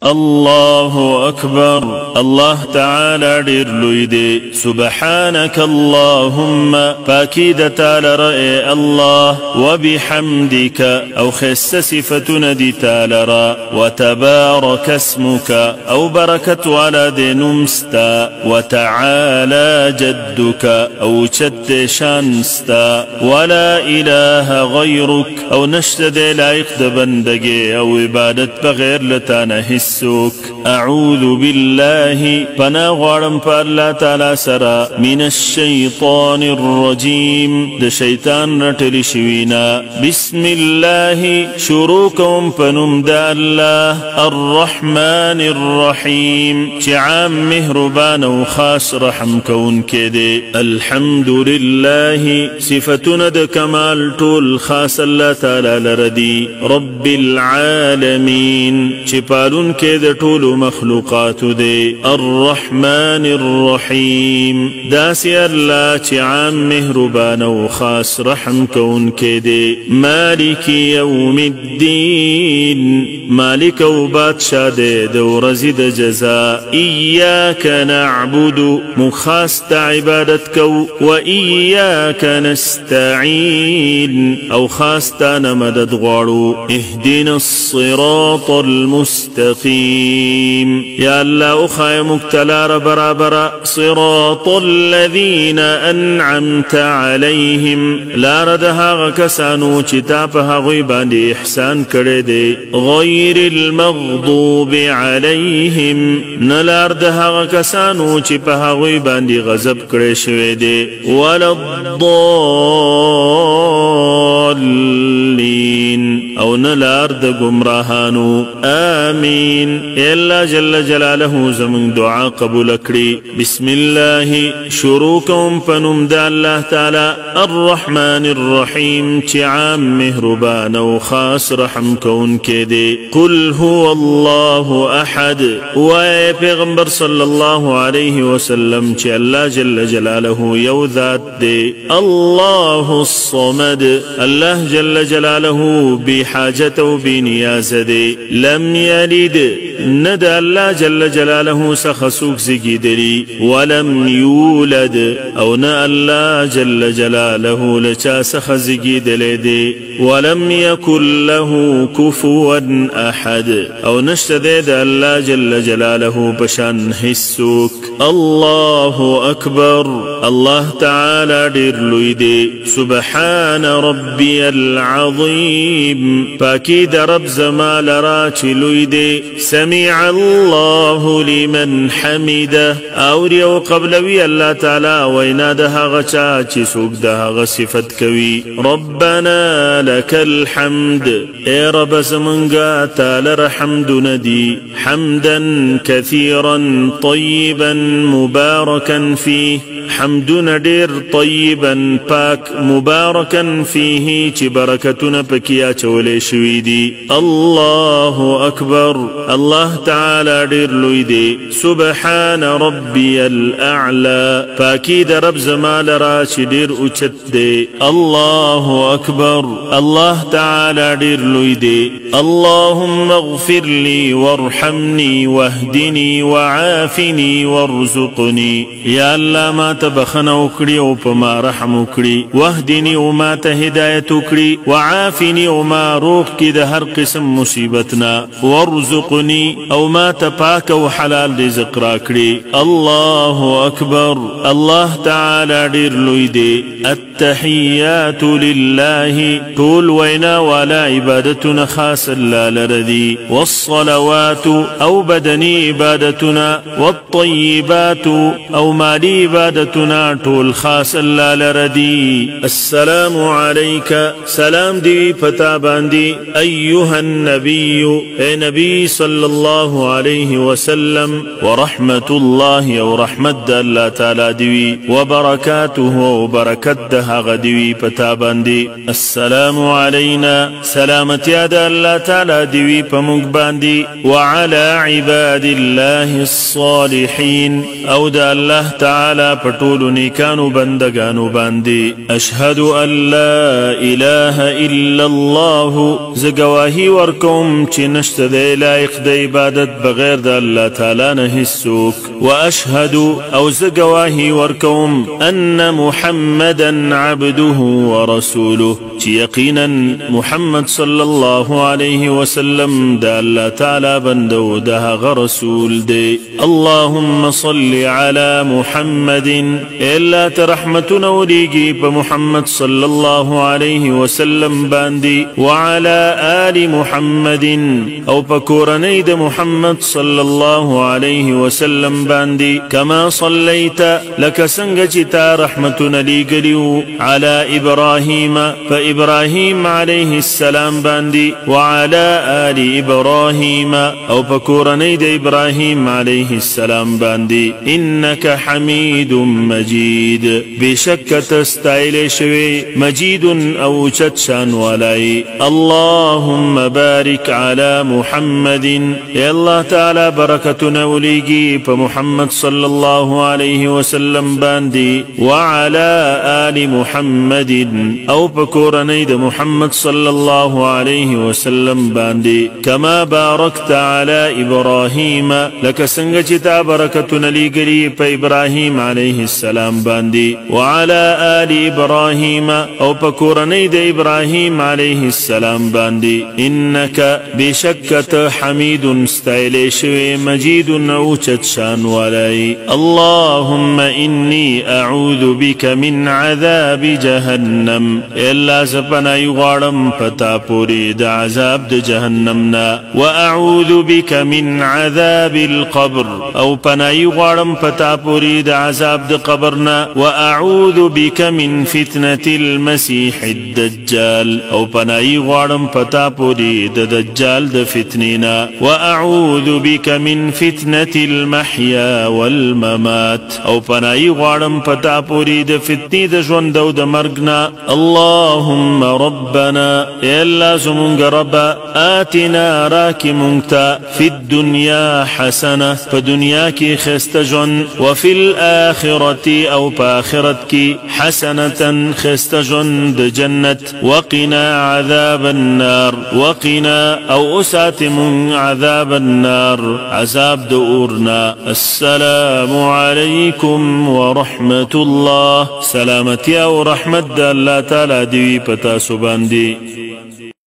الله أكبر. الله تعالى دير لويدي. سبحانك اللهم فاكيد تعالى رأي الله وبحمدك أو خس صفتنا دي تعالى را وتبارك اسمك أو بركة على دي نمستا وتعالى جدك أو شد شانستا ولا إله غيرك أو نشتد لايق دبندگي أو عبادت بغير لتانا السوك. أعوذ بالله پناه غواړم په الله تعالی سره من الشیطان الرجیم د شیطان رټلی شوینا. بسم الله شروع کوم په نوم د الله الرحمن الرحیم چې عام مهربان او خاص رحم کوونکی دی. الحمد لله صفتونه د کمال ټول خاص الله تعالی لره دي. رب العالمین چې پالون کې د ټولو مخلوقاتو دی. الرحمن الرحیم داسې الله چې عام مهربان او خاص رحم کوونکی دی. مالک یوم الدین مالک او بادشاه دی د ورځې د جزا. ایاک نعبد مخاص ته عبادت کو و ایاک نستعین او خاص ته نه مدد غواړو. اهدنا الصراط المستقيم يا الله أخاي مكتلار برابر صراط الذين أنعمت عليهم لا ردها غكسانو چتاپها غيبان دي إحسان كردي غير المغضوب عليهم نلار دها غكسانو چپها غيبان دي غزب كرشويدي ولا الضالين او نلار د گمراهانو. آمين. الله جل جلاله زمن دعا قبول کړي. بسم الله شروع کوم په نوم د الله تعالی الرحمن الرحیم چې عام مهربان او خاص رحم کوونکی دی. قل هو الله احد وای پیغمبر صلی الله علیه وسلم چې الله جل جلاله یو ذات دی. الله الصمد الله جل جلاله بحاجت او بنیاز دی. لم يلد ند الله جل جلاله سخسوك زگیدلی ولم يولد او نا الله جل جلاله لچا سخ زگیدلی دی. ولم يكن له كفوا احد او نشتد الله جل جلاله بشان حسوك. الله اكبر. الله تعالى دير لوی دی. سبحان ربي العظيم پاکی در رب زمال را چی لوی دی. سمع الله لمن حمده اوری او قبلوی الله تعالی وینا ده غچا چی سوک ده غ صفت کوي. ربنا لك الحمد اے رب زمنگا تعالی رحمد ندی. حمدا كثيرا طيبا مباركا فيه حمدنا دير طيبا پاک مباركا فيه چی برکتنا پکیا چولے شوی دی. الله اكبر. الله تعالى دير لوی دی. سبحان ربي الاعلى پاکی در رب زمال را چی دیر اوچت دی. الله اكبر. الله تعالى دير لوی دی. اللهم اغفر لي وارحمني واهدني وعافني وارزقني. يا الله ما تبخن وکړي او په ما رحم وکړي. واهدني وما ته هدایت وکړي. وعافني وما روغ کی د هر قسم مصیبتنا. وارزقني او ما ته پاک او حلال رزق را کړي. الله اکبر. الله تعالی ډیر لوی دی. التحيات لله طول وینا والا عبادتنا خاص الله لردي. والصلوات او بدني عبادتنا. والطيبات او مالي عبادتنا طول خاص الله لردي. السلام عليك سلام دی پتا باندی ایها النبي اے نبی صلی الله علیه وسلم. ورحمة الله او رحمت الله تعالی دی وبرکاته او برکت هغه دی پتا باندی. السلام علینا سلامتی د الله تعالی دی په موږ باندی. وعلى عباد الله الصالحين او د الله تعالی په پټول نیکانو بندگانو باندې اشهد ان لا اله الا الله ز گواهی ورکوم چې نشته د لایق د عبادت بغیر د الله تعالی نه هیڅوک واشهد او ز گواهی ورکوم ان محمدا عبده ورسوله چې یقینا محمد صلی الله علیه وسلم د الله تعالی بندو د هغه رسول دی اللهم صل على محمد الا ترحمتنا وليجي بمحمد صلى الله عليه وسلم باندي وعلى آل محمد او بكورني د محمد صلى الله عليه وسلم باندي كما صليت لك سنجتا رحمتنا ليجليو على إبراهيم فإبراهيم عليه السلام باندي وعلى آل إبراهيم او بكورني د إبراهيم عليه السلام باندي إنك حميد مجيد بشك تستعيل شوي مجيد او شان ولاي اللهم بارك على محمد يا الله تعالى بركتنا وليجي فمحمد صلى الله عليه وسلم باندي وعلى آل محمد او بكورني د محمد صلى الله عليه وسلم باندي كما باركت على إبراهيم لك سنجتا بركتنا ليجري فإبراهيم عليه السلام باندي وعلى آل إبراهيم او بكورني د إبراهيم عليه السلام باندي إنك بشكة حميد استعلي شوي مجيد اوچت شان ولاي اللهم إني أعوذ بك من عذاب جهنم إلا زبنا يغارم فتاپوري د عذاب د جهنمنا وأعوذ بك من عذاب القبر او پنا يغارم فتاپوري د عذاب د قبرنا وأعوذ بك من فتنة المسيح الدجال او پناهي غواړم پتا پوری د دجال د فتنینا وأعوذ بك من فتنة المحيا والممات او پناهي غواړم پتا پوری د فتنې د ژوند او د مرګنا اللهم ربنا الا زمونږ رب آتنا راکی مونږ في الدنيا حسنة فدنيا کی خسته ژوند وفي الآخرة او پاخرت کی حسنة خسته ژوند جنت وقنا عذاب النار وقنا او اساتم عذاب النار عذاب دورنا السلام عليكم ورحمة الله سلامتي او رحمت الله تعالى دی پتا سو باندې